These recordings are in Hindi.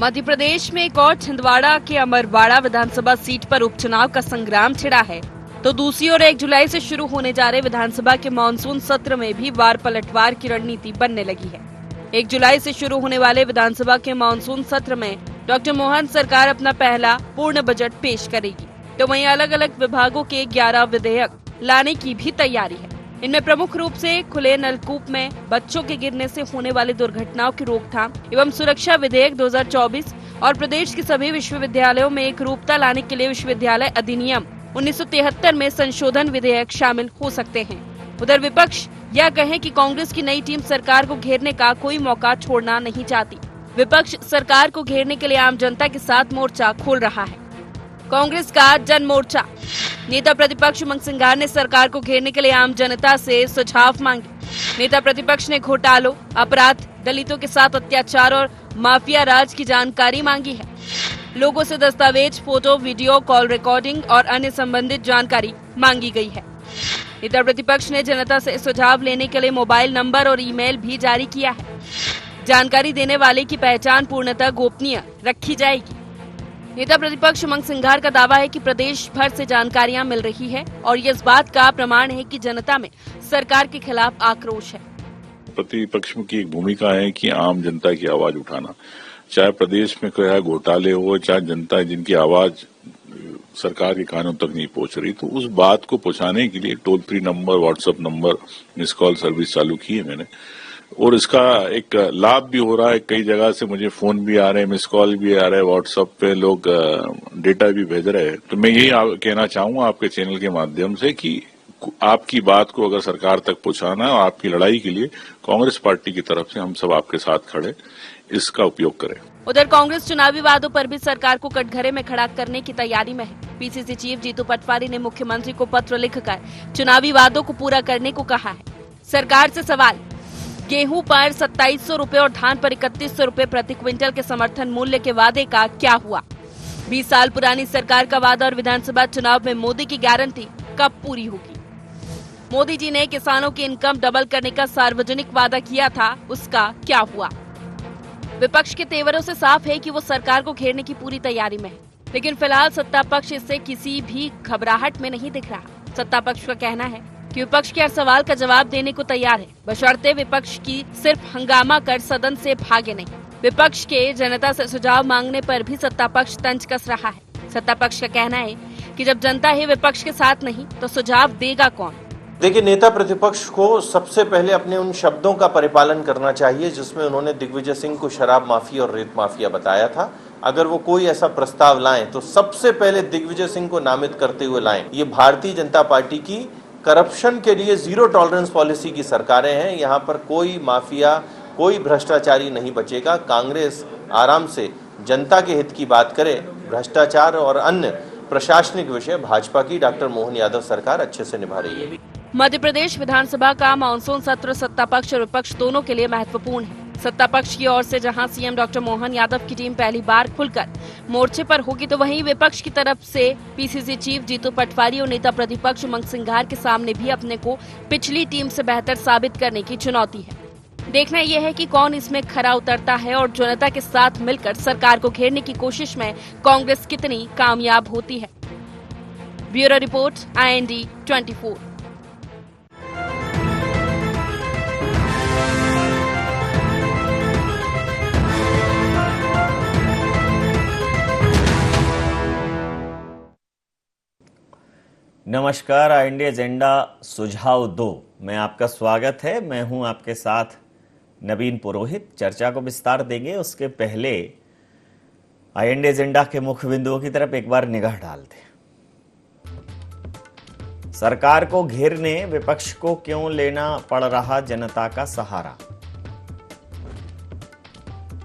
मध्य प्रदेश में एक और छिंदवाड़ा के अमरवाड़ा विधानसभा सीट पर उपचुनाव का संग्राम छिड़ा है, तो दूसरी ओर 1 जुलाई से शुरू होने जा रहे विधानसभा के मानसून सत्र में भी वार पलटवार की रणनीति बनने लगी है। 1 जुलाई से शुरू होने वाले विधानसभा के मानसून सत्र में डॉक्टर मोहन सरकार अपना पहला पूर्ण बजट पेश करेगी, तो वहीं अलग अलग विभागों के 11 विधेयक लाने की भी तैयारी है। इनमें प्रमुख रूप से खुले नलकूप में बच्चों के गिरने से होने वाली दुर्घटनाओं की रोकथाम एवं सुरक्षा विधेयक 2024 और प्रदेश के सभी विश्वविद्यालयों में एक रूपता लाने के लिए विश्वविद्यालय अधिनियम 1973 में संशोधन विधेयक शामिल हो सकते हैं। उधर विपक्ष यह कहे कि कांग्रेस की नई टीम सरकार को घेरने का कोई मौका छोड़ना नहीं चाहती। विपक्ष सरकार को घेरने के लिए आम जनता के साथ मोर्चा खोल रहा है। कांग्रेस का जन मोर्चा नेता प्रतिपक्ष उमंग सिंघार ने सरकार को घेरने के लिए आम जनता से सुझाव मांगे। नेता प्रतिपक्ष ने घोटालों, अपराध, दलितों के साथ अत्याचार और माफिया राज की जानकारी मांगी है। लोगों से दस्तावेज, फोटो, वीडियो, कॉल रिकॉर्डिंग और अन्य संबंधित जानकारी मांगी गई है। नेता प्रतिपक्ष ने जनता से सुझाव लेने के लिए मोबाइल नंबर और ईमेल भी जारी किया है। जानकारी देने वाले की पहचान पूर्णतः गोपनीय रखी जाएगी। नेता प्रतिपक्ष उमंग सिंघार का दावा है कि प्रदेश भर से जानकारियां मिल रही है और ये इस बात का प्रमाण है कि जनता में सरकार के खिलाफ आक्रोश है। प्रतिपक्ष की एक भूमिका है कि आम जनता की आवाज उठाना, चाहे प्रदेश में कोई घोटाले हो, चाहे जनता जिनकी आवाज सरकार के कानों तक नहीं पहुंच रही, तो उस बात को पहुंचाने के लिए toll free number, WhatsApp number, miss call service चालू की है मैंने, और इसका एक लाभ भी हो रहा है। कई जगह से मुझे फोन भी आ रहे हैं, मिस कॉल भी आ रहे हैं, व्हाट्सएप पे लोग डेटा भी भेज रहे हैं। तो मैं यही कहना चाहूंगा आपके चैनल के माध्यम से कि आपकी बात को अगर सरकार तक पहुंचाना है और आपकी लड़ाई के लिए कांग्रेस पार्टी की तरफ से हम सब आपके साथ खड़े, इसका उपयोग करें। उधर कांग्रेस चुनावी वादों पर भी सरकार को कटघरे में खड़ा करने की तैयारी में है। पीसीसी चीफ जीतू पटवारी ने मुख्यमंत्री को पत्र लिखकर चुनावी वादों को पूरा करने को कहा है। सरकार से सवाल, गेहूं पर 2700 रूपए और धान पर 3100 रूपए प्रति क्विंटल के समर्थन मूल्य के वादे का क्या हुआ? 20 साल पुरानी सरकार का वादा और विधानसभा चुनाव में मोदी की गारंटी कब पूरी होगी? मोदी जी ने किसानों की इनकम डबल करने का सार्वजनिक वादा किया था, उसका क्या हुआ? विपक्ष के तेवरों से साफ है कि वो सरकार को घेरने की पूरी तैयारी में है, लेकिन फिलहाल सत्ता पक्ष इससे किसी भी घबराहट में नहीं दिख रहा। सत्ता पक्ष का कहना है कि विपक्ष के हर सवाल का जवाब देने को तैयार है, बशर्ते विपक्ष की सिर्फ हंगामा कर सदन से भागे नहीं। विपक्ष के जनता से सुझाव मांगने पर भी सत्ता पक्ष तंज कस रहा है। सत्ता पक्ष का कहना है कि जब जनता ही विपक्ष के साथ नहीं तो सुझाव देगा कौन? देखिए, नेता प्रतिपक्ष को सबसे पहले अपने उन शब्दों का परिपालन करना चाहिए जिसमें उन्होंने दिग्विजय सिंह को शराब माफिया और रेत माफिया बताया था। अगर वो कोई ऐसा प्रस्ताव लाएं तो सबसे पहले दिग्विजय सिंह को नामित करते हुए लाएं। ये भारतीय जनता पार्टी की करप्शन के लिए जीरो टॉलरेंस पॉलिसी की सरकारें हैं। यहाँ पर कोई माफिया, कोई भ्रष्टाचारी नहीं बचेगा। कांग्रेस आराम से जनता के हित की बात करे। भ्रष्टाचार और अन्य प्रशासनिक विषय भाजपा की डॉक्टर मोहन यादव सरकार अच्छे से निभा रही है। मध्य प्रदेश विधानसभा का मानसून सत्र सत्ता पक्ष और विपक्ष दोनों के लिए महत्वपूर्ण है। सत्ता पक्ष की ओर से जहां सीएम डॉक्टर मोहन यादव की टीम पहली बार खुलकर मोर्चे पर होगी, तो वहीं विपक्ष की तरफ से पीसीसी चीफ जीतू पटवारी और नेता प्रतिपक्ष उमंग सिंघार के सामने भी अपने को पिछली टीम से बेहतर साबित करने की चुनौती है। देखना यह है कि कौन इसमें खरा उतरता है और जनता के साथ मिलकर सरकार को घेरने की कोशिश में कांग्रेस कितनी कामयाब होती है। Bureau report, IND 24। नमस्कार, IND एजेंडा सुझाव 2 में आपका स्वागत है। मैं हूं आपके साथ नवीन पुरोहित। चर्चा को विस्तार देंगे उसके पहले IND एजेंडा के मुख्य बिंदुओं की तरफ एक बार निगाह डालते हैं। सरकार को घेरने विपक्ष को क्यों लेना पड़ रहा जनता का सहारा?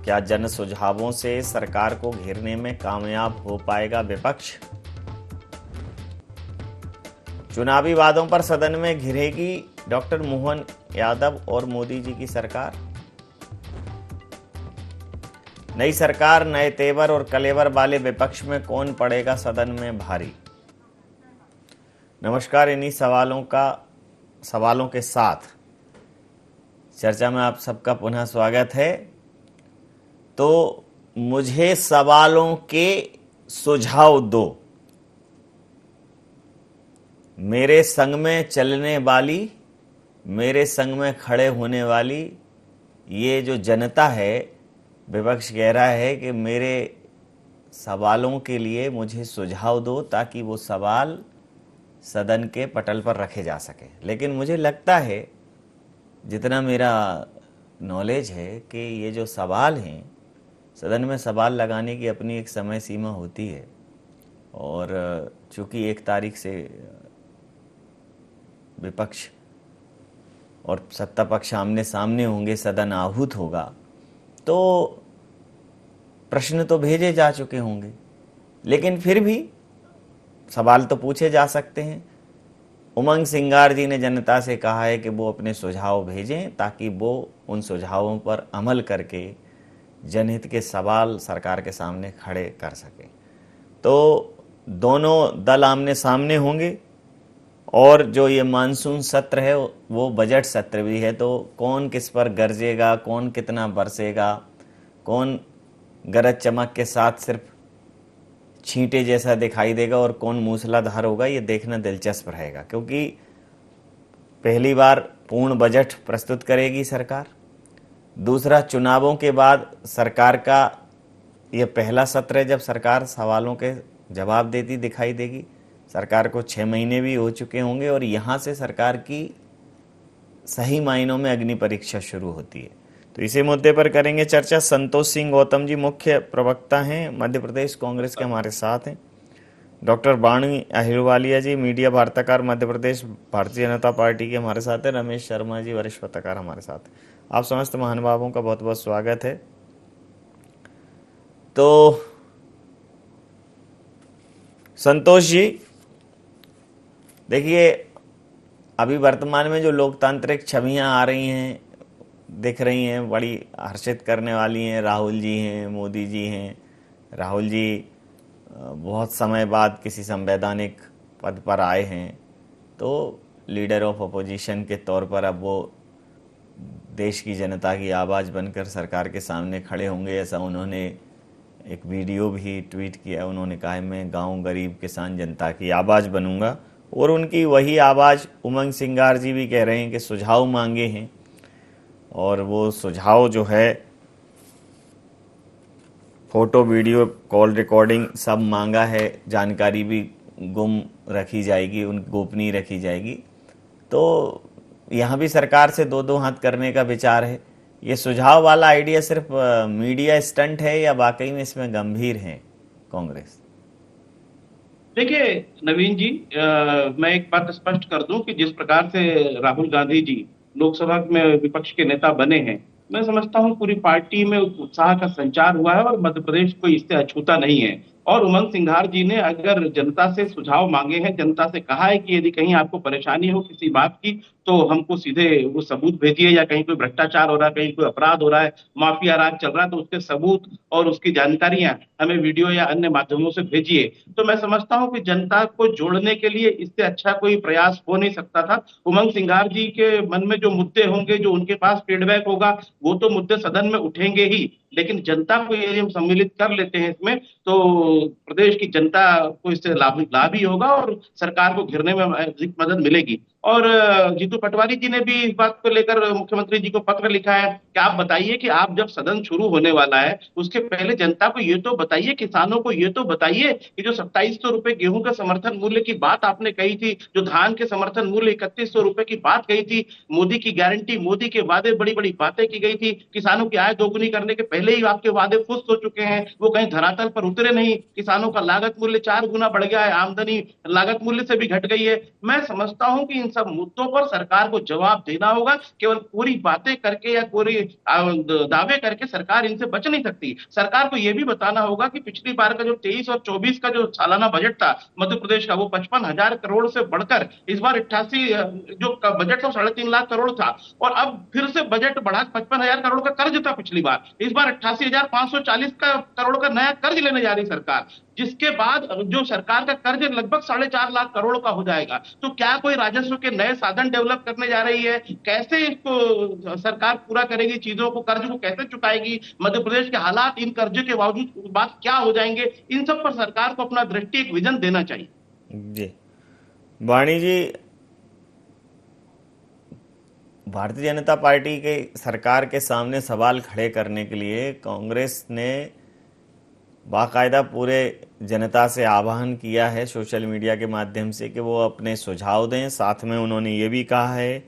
क्या जन सुझावों से सरकार को घेरने में कामयाब हो पाएगा विपक्ष? चुनावी वादों पर सदन में घिरेगी डॉक्टर मोहन यादव और मोदी जी की सरकार। नई सरकार, नए तेवर और कलेवर वाले विपक्ष में कौन पड़ेगा सदन में भारी? नमस्कार, इन्हीं सवालों के साथ चर्चा में आप सबका पुनः स्वागत है। तो मुझे सवालों के सुझाव दो। मेरे संग में चलने वाली, मेरे संग में खड़े होने वाली ये जो जनता है, विपक्ष कह रहा है कि मेरे सवालों के लिए मुझे सुझाव दो ताकि वो सवाल सदन के पटल पर रखे जा सके। लेकिन मुझे लगता है, जितना मेरा नॉलेज है, कि ये जो सवाल हैं, सदन में सवाल लगाने की अपनी एक समय सीमा होती है, और चूंकि 1 तारीख से विपक्ष और सत्ता पक्ष आमने सामने होंगे, सदन आहूत होगा, तो प्रश्न तो भेजे जा चुके होंगे, लेकिन फिर भी सवाल तो पूछे जा सकते हैं। उमंग सिंगार जी ने जनता से कहा है कि वो अपने सुझाव भेजें ताकि वो उन सुझावों पर अमल करके जनहित के सवाल सरकार के सामने खड़े कर सके। तो दोनों दल आमने सामने होंगे, और जो ये मानसून सत्र है वो बजट सत्र भी है, तो कौन किस पर गरजेगा, कौन कितना बरसेगा, कौन गरज चमक के साथ सिर्फ छींटे जैसा दिखाई देगा और कौन मूसलाधार होगा, ये देखना दिलचस्प रहेगा। क्योंकि पहली बार पूर्ण बजट प्रस्तुत करेगी सरकार, दूसरा चुनावों के बाद सरकार का ये पहला सत्र है जब सरकार सवालों के जवाब देती दिखाई देगी। सरकार को 6 महीने भी हो चुके होंगे, और यहाँ से सरकार की सही मायनों में अग्नि परीक्षा शुरू होती है। तो इसी मुद्दे पर करेंगे चर्चा। संतोष सिंह गौतम जी मुख्य प्रवक्ता हैं, मध्य प्रदेश कांग्रेस के हमारे साथ हैं। डॉक्टर वाणी अहिलवालिया जी मीडिया वार्ताकार, मध्य प्रदेश भारतीय जनता पार्टी के हमारे साथ हैं। रमेश शर्मा जी वरिष्ठ पत्रकार हमारे साथ हैं। आप समस्त महानुभावों का बहुत बहुत स्वागत है। तो संतोष जी, देखिए, अभी वर्तमान में जो लोकतांत्रिक छवियां आ रही हैं, दिख रही हैं, बड़ी हर्षित करने वाली हैं। राहुल जी हैं, मोदी जी हैं। राहुल जी बहुत समय बाद किसी संवैधानिक पद पर आए हैं, तो लीडर ऑफ अपोजिशन के तौर पर अब वो देश की जनता की आवाज़ बनकर सरकार के सामने खड़े होंगे। ऐसा उन्होंने एक वीडियो भी ट्वीट किया। उन्होंने कहा है, मैं गांव, गरीब, किसान, जनता की आवाज़ बनूंगा। और उनकी वही आवाज़ उमंग सिंगार जी भी कह रहे हैं कि सुझाव मांगे हैं, और वो सुझाव जो है फोटो, वीडियो, कॉल रिकॉर्डिंग सब मांगा है। जानकारी भी गुम रखी जाएगी, उन गोपनीय रखी जाएगी। तो यहाँ भी सरकार से 2-2 हाथ करने का विचार है। ये सुझाव वाला आइडिया सिर्फ मीडिया स्टंट है या वाकई में इसमें गंभीर है कांग्रेस? देखिए नवीन जी, मैं एक बात स्पष्ट कर दूं कि जिस प्रकार से राहुल गांधी जी लोकसभा में विपक्ष के नेता बने हैं, मैं समझता हूं पूरी पार्टी में उत्साह का संचार हुआ है और मध्य प्रदेश कोई इससे अछूता नहीं है। और उमंग सिंघार जी ने अगर जनता से सुझाव मांगे हैं, जनता से कहा है कि यदि कहीं आपको परेशानी हो किसी बात की तो हमको सीधे वो सबूत भेजिए, या कहीं कोई भ्रष्टाचार हो रहा है, कहीं कोई अपराध हो रहा है, माफिया राज चल रहा है, तो उसके सबूत और उसकी जानकारियां हमें वीडियो या अन्य माध्यमों से भेजिए। तो मैं समझता हूं कि जनता को जोड़ने के लिए इससे अच्छा कोई प्रयास हो नहीं सकता था। उमंग सिंघार जी के मन में जो मुद्दे होंगे, जो उनके पास फीडबैक होगा, वो तो मुद्दे सदन में उठेंगे ही, लेकिन जनता को यदि हम सम्मिलित कर लेते हैं इसमें, तो प्रदेश की जनता को इससे लाभ ही होगा और सरकार को घिरने में अधिक मदद मिलेगी। और जीतू पटवारी जी ने भी इस बात को लेकर मुख्यमंत्री जी को पत्र लिखा है कि आप बताइए कि आप जब सदन शुरू होने वाला है उसके पहले जनता को ये तो बताइए, किसानों को ये तो बताइए कि जो 2700 रुपए गेहूं का समर्थन मूल्य की बात आपने कही थी, जो धान के समर्थन मूल्य 3100 रुपए की बात कही थी, मोदी की गारंटी, मोदी के वादे, बड़ी बड़ी बातें की गई थी, किसानों की आय दोगुनी करने के पहले ही आपके वादे फुस हो चुके हैं, वो कहीं धरातल पर उतरे नहीं। किसानों का लागत मूल्य 4 गुना बढ़ गया है, आमदनी लागत मूल्य से भी घट गई है। मैं समझता हूं कि इन सब मुद्दों पर सरकार को जवाब देना होगा। केवल पूरी बातें करके या पूरी दावे करके सरकार इनसे बच नहीं सकती। सरकार को यह भी बताना होगा कि पिछली बार का जो 23 और 24 का जो सालाना बजट था मध्य प्रदेश का, वो 55,000 करोड़ से बढ़कर इस बार 88 जो बजट था 3.5 लाख करोड़ था, और अब फिर से बजट बढ़ा 55,000 करोड़ का कर्ज था पिछली बार, इस बार 88,540 करोड़ का नया कर्ज लेने जा रही सरकार। जिसके बाद जो सरकार का कर्ज लगभग 4.5 लाख करोड़ का हो जाएगा। तो क्या कोई राजस्व के नए साधन डेवलप करने जा रही है? कैसे इसको सरकार पूरा करेगी चीजों को, कर्ज को कैसे चुकाएगी? मध्य प्रदेश के हालात इन कर्ज के बावजूद बाद क्या हो जाएंगे? इन सब पर सरकार को अपना दृष्टि, एक विजन देना चाहिए। जी, वाणी जी, भारतीय जनता पार्टी के सरकार के सामने सवाल खड़े करने के लिए कांग्रेस ने बाकायदा पूरे जनता से आह्वान किया है सोशल मीडिया के माध्यम से कि वो अपने सुझाव दें। साथ में उन्होंने ये भी कहा है,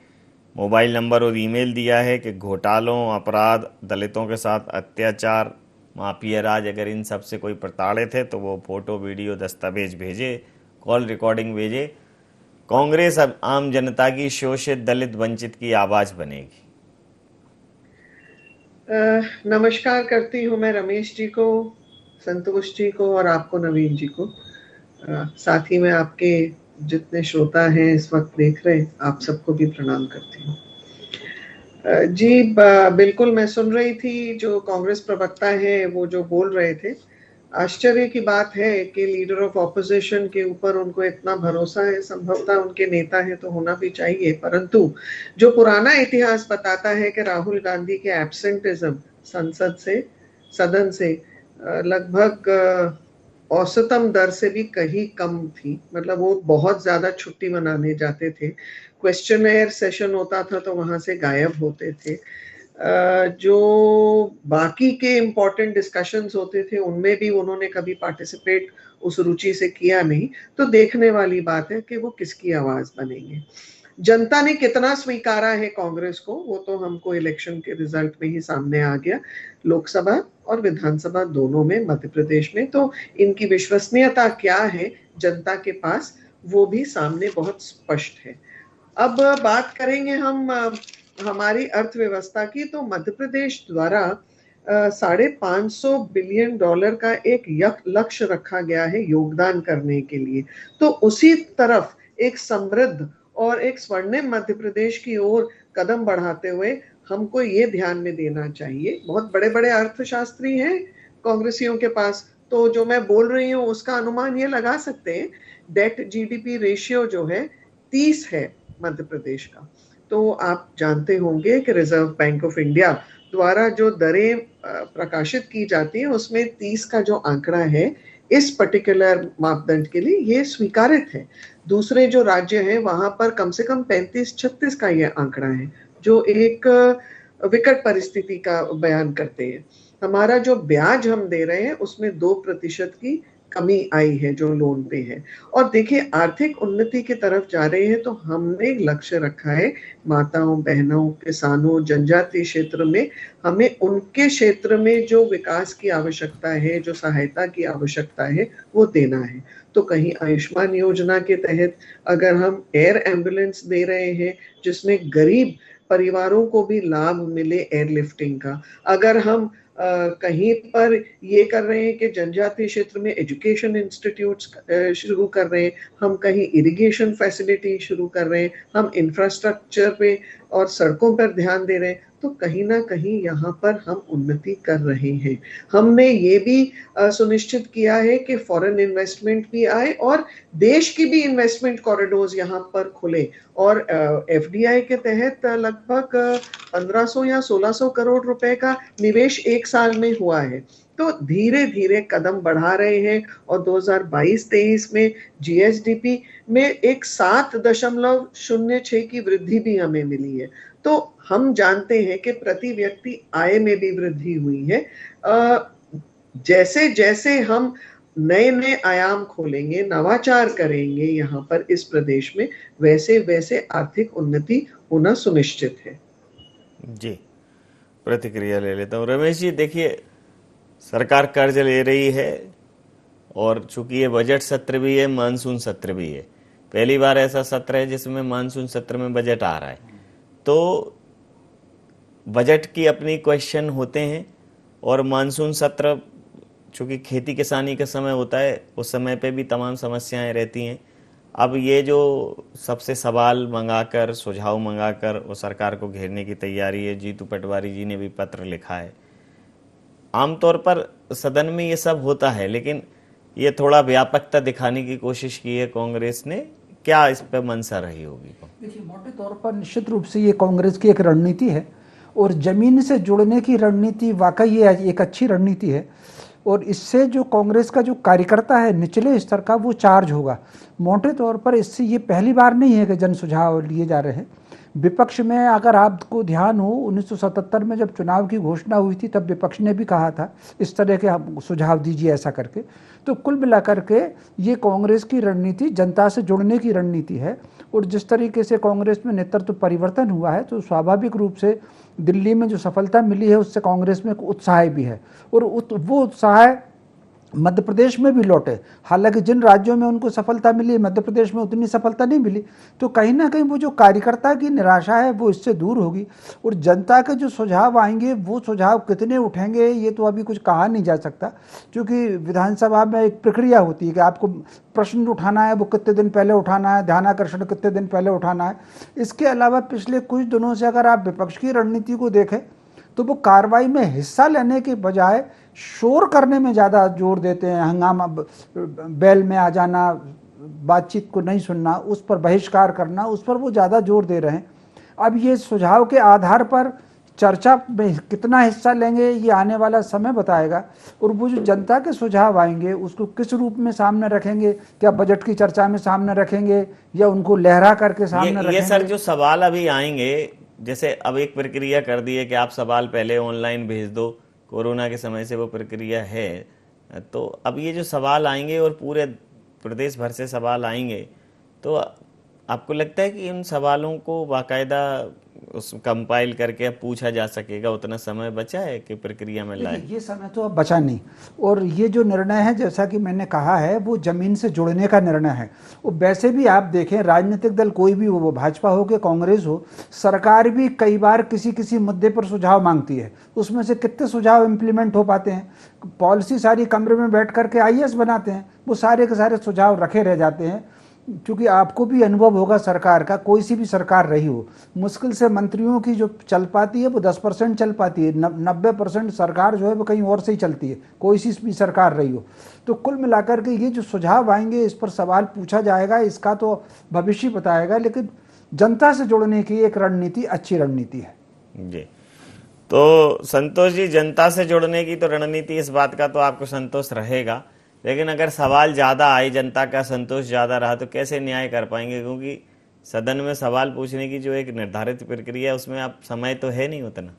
मोबाइल नंबर और ईमेल दिया है कि घोटालों, अपराध, दलितों के साथ अत्याचार, माफिया राज, अगर इन सब से कोई प्रताड़ित है तो वो फोटो, वीडियो, दस्तावेज भेजे, कॉल रिकॉर्डिंग भेजे। कांग्रेस अब आम जनता की, शोषित, दलित, वंचित की आवाज बनेगी। नमस्कार करती हूँ मैं रमेश जी को, संतोष जी को और आपको नवीन जी को। साथ ही में आपके जितने श्रोता हैं इस वक्त देख रहे हैं, आप सबको भी प्रणाम करती हूँ। जी बिल्कुल, मैं सुन रही थी जो कांग्रेस प्रवक्ता है वो जो बोल रहे थे। आश्चर्य की बात है कि लीडर ऑफ ऑपोजिशन के ऊपर उनको इतना भरोसा है, संभवतः उनके नेता है तो होना भी चाहिए, परंतु जो पुराना इतिहास बताता है कि राहुल गांधी के एब्सेंटिज्म सदन से लगभग औसतम दर से भी कहीं कम थी। मतलब वो बहुत ज्यादा छुट्टी मनाने जाते थे, क्वेश्चनर सेशन होता था तो वहां से गायब होते थे। जो बाकी के इम्पोर्टेंट डिस्कशंस होते थे उनमें भी उन्होंने कभी पार्टिसिपेट उस रुचि से किया नहीं। तो देखने वाली बात है कि वो किसकी आवाज बनेंगे। जनता ने कितना स्वीकारा है कांग्रेस को, वो तो हमको इलेक्शन के रिजल्ट में ही सामने आ गया, लोकसभा और विधानसभा दोनों में मध्य प्रदेश में। तो इनकी विश्वसनीयता क्या है जनता के पास, वो भी सामने बहुत स्पष्ट है। अब बात करेंगे हम हमारी अर्थव्यवस्था की। तो मध्य प्रदेश द्वारा $550 बिलियन का एक लक्ष्य रखा गया है योगदान करने के लिए। तो उसी तरफ एक समृद्ध और एक स्वर्णिम मध्य प्रदेश की ओर कदम बढ़ाते हुए हमको ये ध्यान में देना चाहिए। बहुत बड़े बड़े अर्थशास्त्री हैं कांग्रेसियों के पास, तो जो मैं बोल रही हूँ उसका अनुमान ये लगा सकते हैं, डेट जीडीपी रेशियो जो है 30 है मध्य प्रदेश का। तो आप जानते होंगे कि रिजर्व बैंक ऑफ इंडिया द्वारा जो दरें प्रकाशित की जाती है उसमें 30 का जो आंकड़ा है इस पर्टिकुलर मापदंड के लिए ये स्वीकारित है। दूसरे जो राज्य हैं वहां पर कम से कम 35-36 का ये आंकड़ा है, जो एक विकट परिस्थिति का बयान करते हैं। हमारा जो ब्याज हम दे रहे हैं उसमें 2% की कमी आई है जो लोन पे है। और देखिए, आर्थिक उन्नति की तरफ जा रहे हैं तो हमने एक लक्ष्य रखा है, माताओं, बहनों, किसानों, जनजातीय क्षेत्र में हमें उनके क्षेत्र में जो विकास की आवश्यकता है, जो सहायता की आवश्यकता है, वो देना है। तो कहीं आयुष्मान योजना के तहत अगर हम एयर एम्बुलेंस दे रहे हैं जिसमें गरीब परिवारों को भी लाभ मिले एयरलिफ्टिंग का, अगर हम कहीं पर ये कर रहे हैं कि जनजातीय क्षेत्र में एजुकेशन इंस्टीट्यूट्स शुरू कर रहे हैं, हम कहीं इरिगेशन फैसिलिटी शुरू कर रहे हैं, हम इंफ्रास्ट्रक्चर पे और सड़कों पर ध्यान दे रहे हैं, तो कहीं ना कहीं यहाँ पर हम उन्नति कर रहे हैं। हमने ये भी सुनिश्चित किया है कि फॉरेन इन्वेस्टमेंट भी आए और देश की भी इन्वेस्टमेंट कॉरिडोर्स यहाँ पर खुले। और एफडीआई के तहत लगभग 1500 या 1600 करोड़ रुपए का निवेश एक साल में हुआ है। तो धीरे धीरे कदम बढ़ा रहे हैं और 2022-23 में जीएसडीपी में एक 7.06 की वृद्धि भी हमें मिली है। तो हम जानते हैं कि प्रति व्यक्ति आय में भी वृद्धि हुई है। जैसे जैसे हम नए नए आयाम खोलेंगे, नवाचार करेंगे यहाँ पर इस प्रदेश में, वैसे वैसे आर्थिक उन्नति होना सुनिश्चित है। जी, प्रतिक्रिया ले लेता हूँ। रमेश जी, देखिए, सरकार कर्ज ले रही है और चूंकि ये बजट सत्र भी है, मानसून सत्र भी है, पहली बार ऐसा सत्र है जिसमें मानसून सत्र में बजट आ रहा है। तो बजट की अपनी क्वेश्चन होते हैं और मानसून सत्र चूंकि खेती किसानी का समय होता है, उस समय पे भी तमाम समस्याएं रहती हैं। अब ये जो सबसे सवाल मंगाकर, सुझाव मंगाकर वो सरकार को घेरने की तैयारी है, जीतू पटवारी जी ने भी पत्र लिखा है। आमतौर पर सदन में ये सब होता है, लेकिन ये थोड़ा व्यापकता दिखाने की कोशिश की है कांग्रेस ने, क्या इस पर मंशा रही होगी? देखिए, मोटे तौर पर निश्चित रूप से ये कांग्रेस की एक रणनीति है और जमीन से जुड़ने की रणनीति वाकई ये एक अच्छी रणनीति है और इससे जो कांग्रेस का जो कार्यकर्ता है निचले स्तर का वो चार्ज होगा। मोटे तौर पर इससे ये पहली बार नहीं है कि जन सुझाव लिए जा रहे हैं। विपक्ष में अगर आपको ध्यान हो 1977 में जब चुनाव की घोषणा हुई थी तब विपक्ष ने भी कहा था इस तरह के हम सुझाव दीजिए ऐसा करके। तो कुल मिलाकर के ये कांग्रेस की रणनीति जनता से जुड़ने की रणनीति है और जिस तरीके से कांग्रेस में नेतृत्व परिवर्तन हुआ है तो स्वाभाविक रूप से दिल्ली में जो सफलता मिली है उससे कांग्रेस में एक उत्साह भी है और वो उत्साह मध्य प्रदेश में भी लौटे। हालांकि जिन राज्यों में उनको सफलता मिली मध्य प्रदेश में उतनी सफलता नहीं मिली, तो कहीं ना कहीं वो जो कार्यकर्ता की निराशा है वो इससे दूर होगी और जनता के जो सुझाव आएंगे वो सुझाव कितने उठेंगे ये तो अभी कुछ कहा नहीं जा सकता, क्योंकि विधानसभा में एक प्रक्रिया होती है कि आपको प्रश्न उठाना है वो कितने दिन पहले उठाना है, ध्यानाकर्षण कितने दिन पहले उठाना है। इसके अलावा पिछले कुछ दिनों से अगर आप विपक्ष की रणनीति को देखें तो वो कार्रवाई में हिस्सा लेने के बजाय शोर करने में ज़्यादा जोर देते हैं। हंगामा, बैल में आ जाना, बातचीत को नहीं सुनना, उस पर बहिष्कार करना, उस पर वो ज़्यादा जोर दे रहे हैं। अब ये सुझाव के आधार पर चर्चा में कितना हिस्सा लेंगे ये आने वाला समय बताएगा और वो जो जनता के सुझाव आएंगे उसको किस रूप में सामने रखेंगे, क्या बजट की चर्चा में सामने रखेंगे या उनको लहरा करके सामने रखेंगे? ये सर जो सवाल अभी आएंगे, जैसे अब एक प्रक्रिया कर दी है कि आप सवाल पहले ऑनलाइन भेज दो, कोरोना के समय से वो प्रक्रिया है, तो अब ये जो सवाल आएंगे और पूरे प्रदेश भर से सवाल आएंगे तो आपको लगता है कि इन सवालों को बाकायदा उस कंपाइल करके अब पूछा जा सकेगा, उतना समय बचा है कि प्रक्रिया में लाए? ये समय तो अब बचा नहीं और ये जो निर्णय है जैसा कि मैंने कहा है वो जमीन से जुड़ने का निर्णय है। और वैसे भी आप देखें राजनीतिक दल कोई भी हो, वो भाजपा हो कि कांग्रेस हो, सरकार भी कई बार किसी किसी मुद्दे पर सुझाव मांगती है, उसमें से कितने सुझाव इम्प्लीमेंट हो पाते हैं? पॉलिसी सारी कमरे में बैठ करके आईएएस बनाते हैं, वो सारे के सारे सुझाव रखे रह जाते हैं। क्योंकि आपको भी अनुभव होगा सरकार का, कोई सी भी सरकार रही हो, मुश्किल से मंत्रियों की जो चल पाती है वो 10% चल पाती है, 90% सरकार जो है वो कहीं और से ही चलती है, कोई सी भी सरकार रही हो। तो कुल मिलाकर के ये जो सुझाव आएंगे इस पर सवाल पूछा जाएगा, इसका तो भविष्य बताएगा, लेकिन जनता से जुड़ने की एक रणनीति अच्छी रणनीति है जी। तो संतोष जी, जनता से जुड़ने की तो रणनीति, इस बात का तो आपको संतोष रहेगा, लेकिन अगर सवाल ज़्यादा आए, जनता का संतोष ज़्यादा रहा तो कैसे न्याय कर पाएंगे? क्योंकि सदन में सवाल पूछने की जो एक निर्धारित प्रक्रिया है उसमें अब समय तो है नहीं उतना।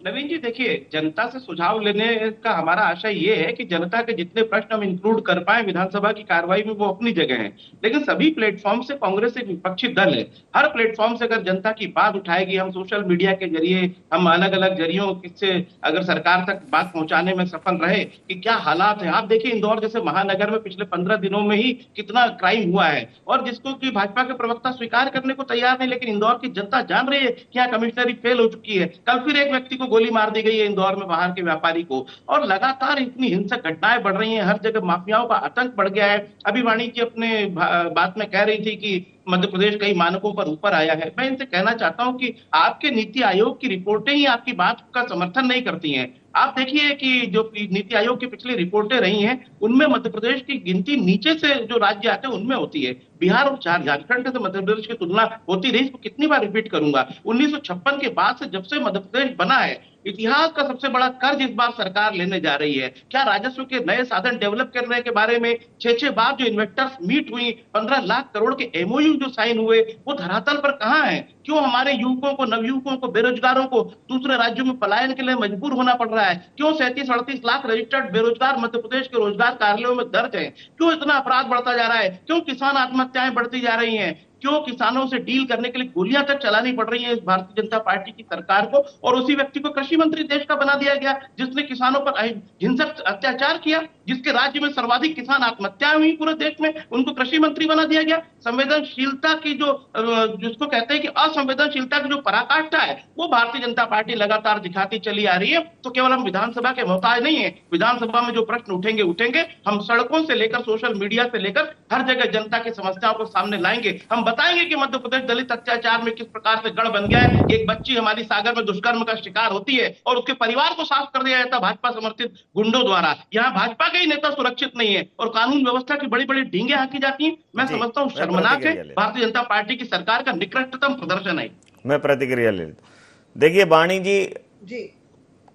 नवीन जी देखिए, जनता से सुझाव लेने का हमारा आशय ये है कि जनता के जितने प्रश्न हम इंक्लूड कर पाए विधानसभा की कार्रवाई में वो अपनी जगह है, लेकिन सभी प्लेटफॉर्म से कांग्रेस एक विपक्षी दल है। हर प्लेटफॉर्म से अगर जनता की बात उठाएगी, हम सोशल मीडिया के जरिए, हम अलग अलग जरियों से अगर सरकार तक बात पहुंचाने में सफल रहे कि क्या हालात है। आप देखिए इंदौर जैसे महानगर में पिछले 15 दिनों में ही कितना क्राइम हुआ है और जिसको कि भाजपा के प्रवक्ता स्वीकार करने को तैयार नहीं, लेकिन इंदौर की जनता जान रही है कि यहाँ कमिश्नरी फेल हो चुकी है। कल फिर एक व्यक्ति को गोली मार दी गई है इंदौर में, बाहर के व्यापारी को, और लगातार इतनी हिंसक घटनाएं बढ़ रही हैं, हर जगह माफियाओं का आतंक बढ़ गया है। अभी वाणी जी अपने बात में कह रही थी कि मध्य प्रदेश कई मानकों पर ऊपर आया है। मैं इनसे कहना चाहता हूं कि आपके नीति आयोग की रिपोर्टें ही आपकी बात का समर्थन नहीं करती हैं। आप देखिए कि जो नीति आयोग की पिछली रिपोर्टें रही हैं उनमें मध्य प्रदेश की गिनती नीचे से जो राज्य आते हैं उनमें होती है। बिहार और झारखंड से मध्य प्रदेश की तुलना होती रही, इसको कितनी बार रिपीट करूंगा। 1956 के बाद से जब से मध्य प्रदेश बना है, इतिहास का सबसे बड़ा कर्ज इस बार सरकार लेने जा रही है। क्या राजस्व के नए साधन डेवलप करने के बारे में 6 बार जो इन्वेस्टर्स मीट हुई, 15 लाख करोड़ के एमओयू जो साइन हुए, वो धरातल पर कहां है? क्यों हमारे युवकों को, नवयुवकों को, बेरोजगारों को दूसरे राज्यों में पलायन के लिए मजबूर होना पड़ रहा है? क्यों 37-38 लाख रजिस्टर्ड बेरोजगार मध्य प्रदेश के रोजगार कार्यालयों में दर्ज है? क्यों इतना अपराध बढ़ता जा रहा है? क्यों किसान आत्महत्याएं बढ़ती जा रही हैं? क्यों किसानों से डील करने के लिए गोलियां तक चलानी पड़ रही है इस भारतीय जनता पार्टी की सरकार को? और उसी व्यक्ति को कृषि मंत्री देश का बना दिया गया जिसने किसानों पर हिंसक अत्याचार किया, जिसके राज्य में सर्वाधिक किसान आत्महत्याएं हुई पूरे देश में, उनको कृषि मंत्री बना दिया गया। संवेदनशीलता की जो जिसको कहते हैं कि असंवेदनशीलता की जो पराकाष्ठा है वो भारतीय जनता पार्टी लगातार दिखाती चली आ रही है। तो केवल हम विधानसभा के मोहताज नहीं है, विधानसभा में जो प्रश्न उठेंगे हम सड़कों से लेकर सोशल मीडिया से लेकर हर जगह जनता की समस्याओं को सामने लाएंगे। हम बताएंगे कि मध्य प्रदेश दलित अत्याचार में किस प्रकार से गढ़ बन गया है। एक बच्ची हमारी सागर में दुष्कर्म का शिकार होती है और उसके परिवार को साफ कर दिया जाता है भाजपा समर्थित गुंडों द्वारा। यहाँ भाजपा के ही नेता सुरक्षित नहीं है और कानून व्यवस्था की बड़ी बड़ी ढींगे हाकी जाती हैं। मैं समझता हूँ शर्मनाक है, भारतीय जनता पार्टी की सरकार का निकृष्टतम प्रदर्शन है। मैं प्रतिक्रिया ले लेता हूं। देखिए वाणी जी,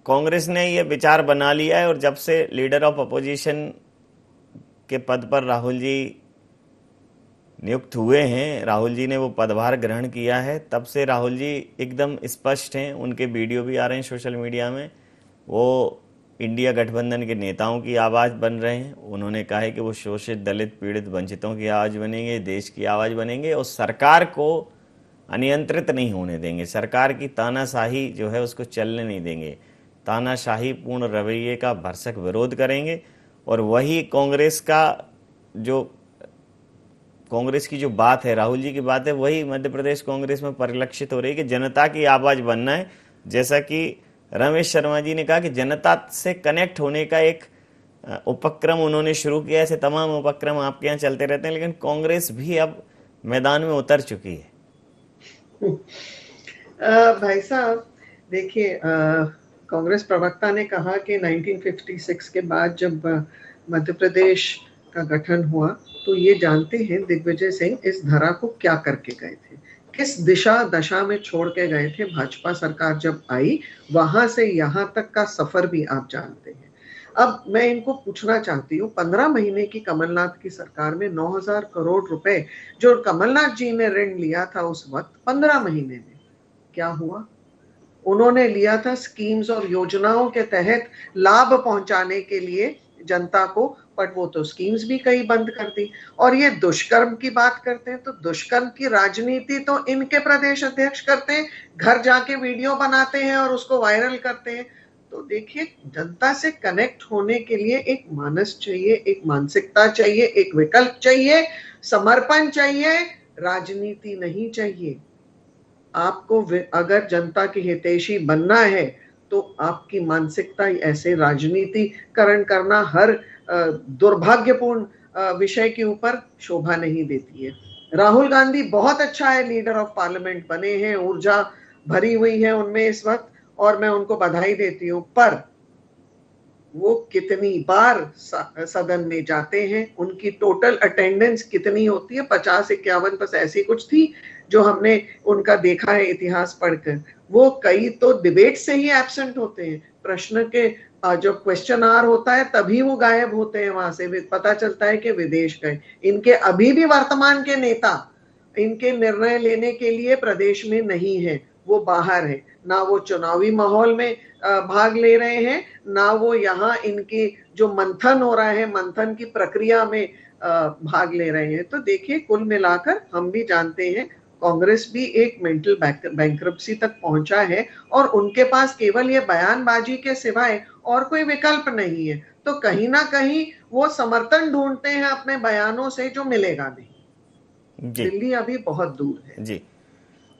कांग्रेस ने ये विचार बना लिया है और जब से लीडर ऑफ अपोजिशन के पद पर राहुल जी नियुक्त हुए हैं, राहुल जी ने वो पदभार ग्रहण किया है, तब से राहुल जी एकदम स्पष्ट हैं। उनके वीडियो भी आ रहे हैं सोशल मीडिया में। वो इंडिया गठबंधन के नेताओं की आवाज़ बन रहे हैं। उन्होंने कहा है कि वो शोषित, दलित, पीड़ित, वंचितों की आवाज़ बनेंगे, देश की आवाज़ बनेंगे और सरकार को अनियंत्रित नहीं होने देंगे। सरकार की तानाशाही जो है उसको चलने नहीं देंगे। तानाशाही पूर्ण रवैये का भरसक विरोध करेंगे और वही कांग्रेस की जो बात है, राहुल जी की बात है, वही मध्य प्रदेश कांग्रेस में परिलक्षित हो रही है कि जनता की आवाज़ बनना है। जैसा कि रमेश शर्मा जी ने कहा कि जनता से कनेक्ट होने का एक उपक्रम उन्होंने शुरू किया। ऐसे तमाम उपक्रम आपके यहाँ चलते रहते हैं, लेकिन कांग्रेस भी अब मैदान में उतर चुकी है। भाई साहब देखिए, कांग्रेस प्रवक्ता ने कहा कि 1956 के बाद जब मध्य प्रदेश का गठन हुआ तो ये जानते हैं दिग्विजय सिंह इस धरा को क्या करके गए थे, किस दशा में छोड़ के गए थे। भाजपा सरकार जब आई वहां से यहां तक का सफर भी आप जानते हैं। अब मैं इनको पूछना चाहती हूँ, 15 महीने की कमलनाथ की सरकार में 9,000 करोड़ रुपए जो कमलनाथ जी ने ऋण लिया था उस वक्त, 15 महीने में क्या हुआ? उन्होंने लिया था स्कीम्स और योजनाओं के तहत लाभ पहुंचाने के लिए जनता को, बट वो तो स्कीम्स भी कई बंद कर दी। और ये दुष्कर्म की बात करते हैं तो दुष्कर्म की राजनीति तो इनके प्रदेश अध्यक्ष करते हैं, घर जाके वीडियो बनाते हैं और उसको वायरल करते हैं। तो देखिए, जनता से कनेक्ट होने के लिए एक मानस चाहिए, एक मानसिकता चाहिए, एक विकल्प चाहिए, समर्पण चाहिए, राजनीति नहीं चाहिए। आपको अगर जनता की हितैषी बनना है तो आपकी मानसिकता ऐसे राजनीतिकरण करना हर दुर्भाग्यपूर्ण विषय के ऊपर शोभा नहीं देती है। राहुल गांधी बहुत अच्छा है, लीडर ऑफ पार्लियामेंट बने हैं, ऊर्जा भरी हुई है उनमें इस वक्त और मैं उनको बधाई देती हूँ, पर वो कितनी बार सदन में जाते हैं, उनकी टोटल अटेंडेंस कितनी होती है? 50-51 बस ऐसी कुछ थी जो हमने उनका देखा है इतिहास पढ़कर। वो कई तो डिबेट से ही एब्सेंट होते हैं, प्रश्न के जो क्वेश्चन आवर होता है तभी वो गायब होते हैं वहां से, पता चलता है कि विदेश गए। इनके अभी भी वर्तमान के नेता इनके निर्णय लेने के लिए प्रदेश में नहीं है, वो बाहर है। ना वो चुनावी माहौल में भाग ले रहे हैं, ना वो यहाँ इनके जो मंथन हो रहा है, मंथन की प्रक्रिया में भाग ले रहे हैं। तो देखिए, कुल मिलाकर हम भी जानते हैं कांग्रेस भी एक मेंटल बैंक्रप्सी तक पहुंचा है और उनके पास केवल ये बयानबाजी के सिवाय और कोई विकल्प नहीं है। तो कहीं ना कहीं वो समर्थन ढूंढते हैं अपने बयानों से, जो मिलेगा नहीं। दिल्ली अभी बहुत दूर है। जी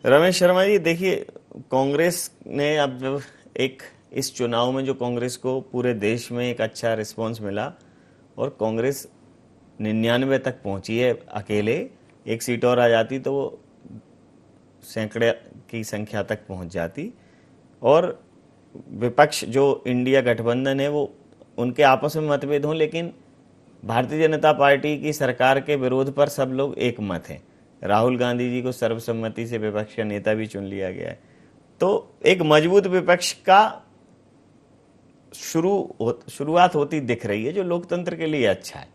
रमेश शर्मा जी, देखिए कांग्रेस ने अब जब एक इस चुनाव में जो कांग्रेस को पूरे देश में एक अच्छा रिस्पांस मिला और कांग्रेस 99 तक पहुंची है अकेले, एक सीट और आ जाती तो वो सैकड़े की संख्या तक पहुंच जाती। और विपक्ष जो इंडिया गठबंधन है वो उनके आपस में मतभेद हों, लेकिन भारतीय जनता पार्टी की सरकार के विरोध पर सब लोग एक मत हैं। राहुल गांधी जी को सर्वसम्मति से विपक्ष का नेता भी चुन लिया गया है। तो एक मजबूत विपक्ष का शुरुआत होती दिख रही है, जो लोकतंत्र के लिए अच्छा है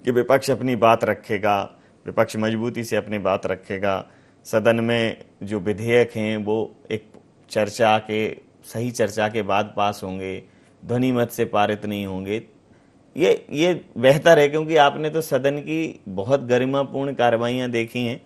कि विपक्ष अपनी बात रखेगा, विपक्ष मजबूती से अपनी बात रखेगा। सदन में जो विधेयक हैं वो एक सही चर्चा के बाद पास होंगे, ध्वनि मत से पारित नहीं होंगे। ये बेहतर है, क्योंकि आपने तो सदन की बहुत गरिमापूर्ण कार्रवाइयाँ देखी हैं।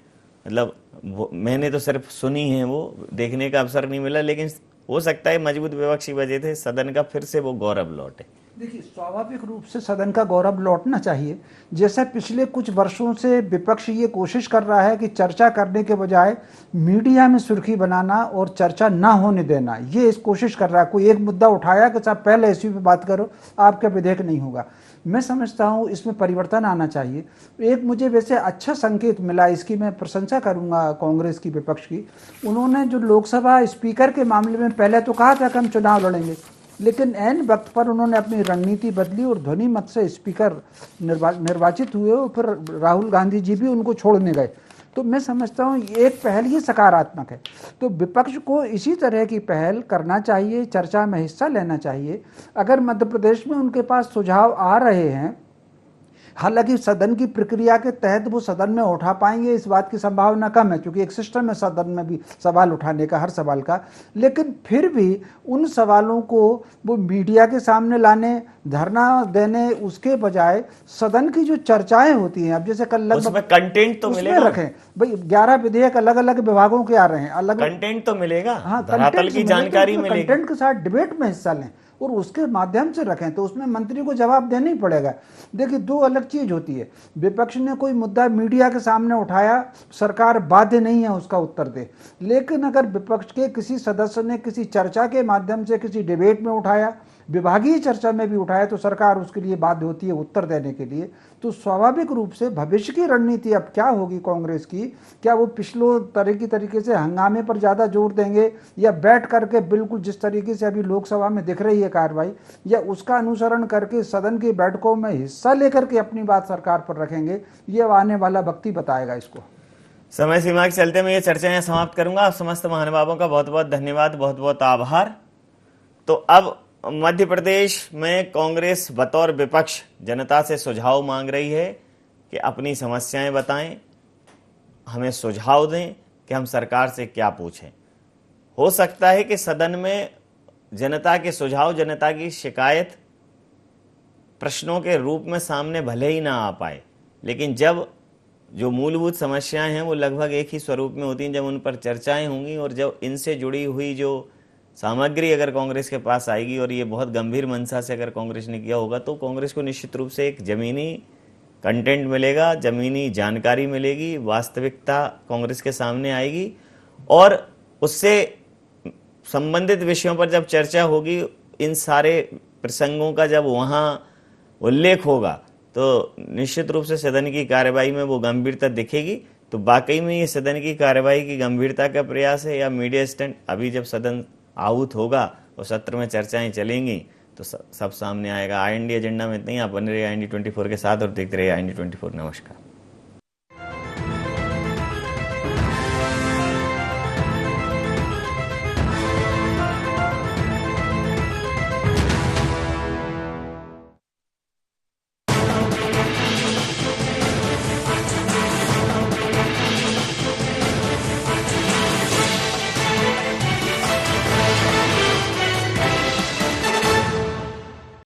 मतलब मैंने तो सिर्फ सुनी है, वो देखने का अवसर नहीं मिला, लेकिन हो सकता है मजबूत विपक्ष की वजह से सदन का फिर से वो गौरव लौटे। देखिए, स्वाभाविक रूप से सदन का गौरव लौटना चाहिए। जैसे पिछले कुछ वर्षों से विपक्ष ये कोशिश कर रहा है कि चर्चा करने के बजाय मीडिया में सुर्खी बनाना और चर्चा ना होने देना, ये इस कोशिश कर रहा है। कोई एक मुद्दा उठाया कि साहब पहले इसी पे बात करो, आपका विधेयक नहीं होगा। मैं समझता हूँ इसमें परिवर्तन आना चाहिए। एक मुझे वैसे अच्छा संकेत मिला, इसकी मैं प्रशंसा करूँगा कांग्रेस की, विपक्ष की। उन्होंने जो लोकसभा स्पीकर के मामले में पहले तो कहा था कि हम चुनाव लड़ेंगे, लेकिन ऐन वक्त पर उन्होंने अपनी रणनीति बदली और ध्वनि मत से स्पीकर निर्वाचित हुए और फिर राहुल गांधी जी भी उनको छोड़ने गए। तो मैं समझता हूँ एक पहल ये सकारात्मक है। तो विपक्ष को इसी तरह की पहल करना चाहिए, चर्चा में हिस्सा लेना चाहिए। अगर मध्य प्रदेश में उनके पास सुझाव आ रहे हैं, हालांकि सदन की प्रक्रिया के तहत वो सदन में उठा पाएंगे इस बात की संभावना कम है, क्योंकि एक सिस्टम है सदन में भी सवाल उठाने का, हर सवाल का। लेकिन फिर भी उन सवालों को वो मीडिया के सामने लाने, धरना देने उसके बजाय सदन की जो चर्चाएं होती हैं, अब जैसे कल लगभग कंटेंट तो मिलेगा, रखें भाई 11 विधेयक अलग अलग विभागों के आ रहे हैं, अलग कंटेंट तो मिलेगा, हाँ, धरातल की जानकारी मिलेगी, कंटेंट के साथ डिबेट में हिस्सा लें और उसके माध्यम से रखें, तो उसमें मंत्री को जवाब देना ही पड़ेगा। देखिए दो अलग चीज होती है, विपक्ष ने कोई मुद्दा मीडिया के सामने उठाया, सरकार बाध्य नहीं है उसका उत्तर दे, लेकिन अगर विपक्ष के किसी सदस्य ने किसी चर्चा के माध्यम से किसी डिबेट में उठाया, विभागीय चर्चा में भी उठाया, तो सरकार उसके लिए बाध्य होती है उत्तर देने के लिए। तो स्वाभाविक रूप से भविष्य की रणनीति अब क्या होगी कांग्रेस की, क्या वो पिछले तरीके से हंगामे पर ज़्यादा जोर देंगे या बैठ करके बिल्कुल जिस तरीके से अभी लोकसभा में दिख रही है कार्रवाई, या उसका अनुसरण करके सदन की बैठकों में हिस्सा लेकर के अपनी बात सरकार पर रखेंगे, ये आने वाला वक्त ही बताएगा इसको। समय सीमा के चलते मैं ये चर्चा यहाँ समाप्त करूंगा। आप समस्त महानुभावों का बहुत बहुत धन्यवाद, बहुत बहुत आभार। तो अब मध्य प्रदेश में कांग्रेस बतौर विपक्ष जनता से सुझाव मांग रही है कि अपनी समस्याएं बताएं, हमें सुझाव दें कि हम सरकार से क्या पूछें। हो सकता है कि सदन में जनता के सुझाव, जनता की शिकायत प्रश्नों के रूप में सामने भले ही ना आ पाए, लेकिन जब जो मूलभूत समस्याएं हैं वो लगभग एक ही स्वरूप में होती हैं, जब उन पर चर्चाएं होंगी और जब इनसे जुड़ी हुई जो सामग्री अगर कांग्रेस के पास आएगी और ये बहुत गंभीर मंशा से अगर कांग्रेस ने किया होगा, तो कांग्रेस को निश्चित रूप से एक जमीनी कंटेंट मिलेगा, जमीनी जानकारी मिलेगी, वास्तविकता कांग्रेस के सामने आएगी और उससे संबंधित विषयों पर जब चर्चा होगी, इन सारे प्रसंगों का जब वहाँ उल्लेख होगा, तो निश्चित रूप से सदन की कार्यवाही में वो गंभीरता दिखेगी। तो वाकई में ये सदन की कार्यवाही की गंभीरता का प्रयास है या मीडिया स्टंट? अभी जब सदन आहूत होगा और सत्र में चर्चाएं चलेंगी तो सब सामने आएगा। IND एजेंडा में इतना ही। आप बने रहिए IND 24 के साथ और देखते रहिए IND 24। नमस्कार।